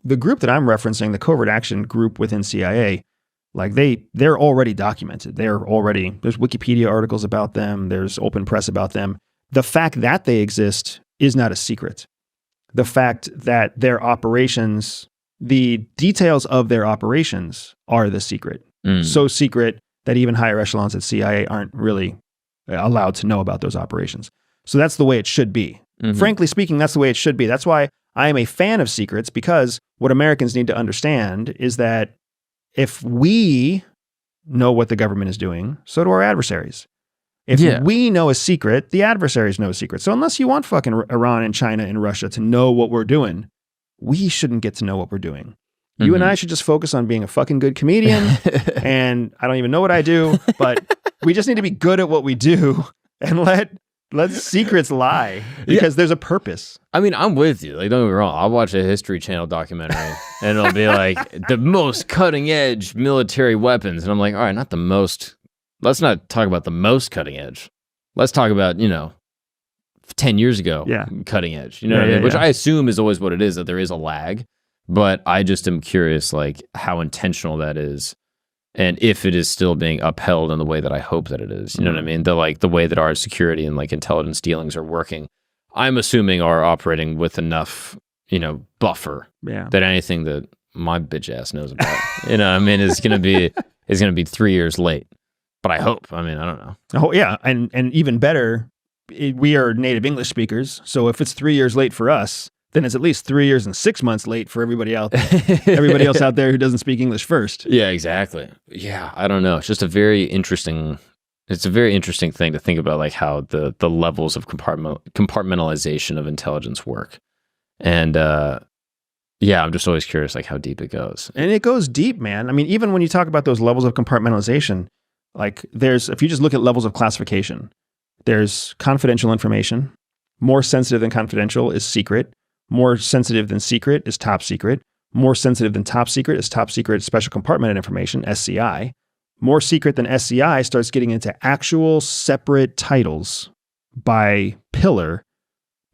the group that I'm referencing, the covert action group within CIA, like they're already documented. There's Wikipedia articles about them. There's open press about them. The fact that they exist is not a secret. The fact that their operations, the details of their operations are the secret. So secret that even higher echelons at CIA aren't really allowed to know about those operations. So that's the way it should be. Frankly speaking, that's the way it should be. That's why I am a fan of secrets, because what Americans need to understand is that if we know what the government is doing, so do our adversaries. If we know a secret, the adversaries know a secret. So unless you want fucking Iran and China and Russia to know what we're doing, we shouldn't get to know what we're doing. You and I should just focus on being a fucking good comedian. And I don't even know what I do, but we just need to be good at what we do and let secrets lie, because there's a purpose. I mean, I'm with you. Like, don't get me wrong. I'll watch a History Channel documentary and it'll be like the most cutting edge military weapons. And I'm like, all right, not the most. Let's not talk about the most cutting edge. Let's talk about, 10 years ago, cutting edge, what I mean? Which I assume is always what it is, that there is a lag. But I just am curious, like, how intentional that is, and if it is still being upheld in the way that I hope that it is. You know what I mean? The way that our security and like intelligence dealings are working, I'm assuming are operating with enough, buffer that anything that my bitch ass knows about, is gonna be 3 years late. But I hope. I mean, I don't know. Oh yeah, and even better, we are native English speakers, so if it's 3 years late for us, then it's at least 3 years and 6 months late for everybody else out there who doesn't speak English first. Yeah, exactly. Yeah, I don't know. It's just a very interesting thing to think about, like how the levels of compartmentalization of intelligence work. And I'm just always curious, like how deep it goes. And it goes deep, man. I mean, even when you talk about those levels of compartmentalization, like if you just look at levels of classification, there's confidential information. More sensitive than confidential is secret. More sensitive than secret is top secret. More sensitive than top secret is top secret special compartmented information, SCI. More secret than SCI starts getting into actual separate titles by pillar,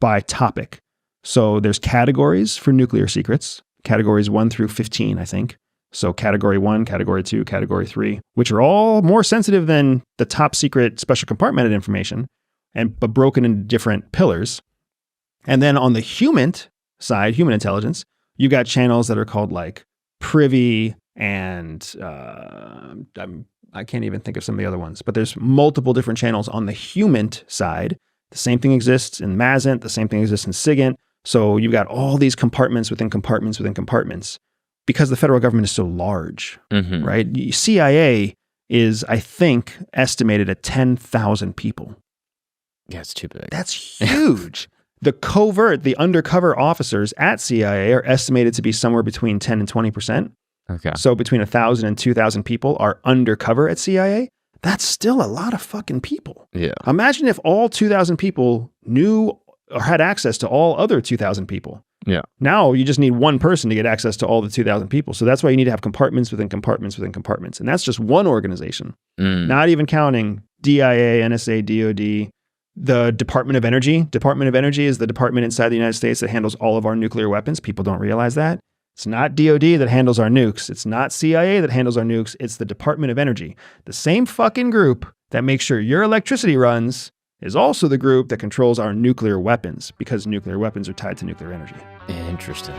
by topic. So there's categories for nuclear secrets, categories 1 through 15, I think. So category 1, category 2, category 3, which are all more sensitive than the top secret special compartmented information, but broken into different pillars. And then on the human side, human intelligence, you got channels that are called like privy and I can't even think of some of the other ones, but there's multiple different channels on the human side. The same thing exists in MASENT, the same thing exists in SIGINT. So you've got all these compartments within compartments within compartments, because the federal government is so large, right? CIA is, I think, estimated at 10,000 people. Yeah, it's too big. That's huge. The undercover officers at CIA are estimated to be somewhere between 10 and 20%. Okay. So between 1,000 and 2,000 people are undercover at CIA. That's still a lot of fucking people. Yeah. Imagine if all 2,000 people knew or had access to all other 2,000 people. Yeah. Now you just need one person to get access to all the 2,000 people. So that's why you need to have compartments within compartments within compartments. And that's just one organization, not even counting DIA, NSA, DOD, the Department of Energy. Department of Energy is the department inside the United States that handles all of our nuclear weapons. People don't realize that. It's not DOD that handles our nukes. It's not CIA that handles our nukes. It's the Department of Energy. The same fucking group that makes sure your electricity runs is also the group that controls our nuclear weapons, because nuclear weapons are tied to nuclear energy. Interesting.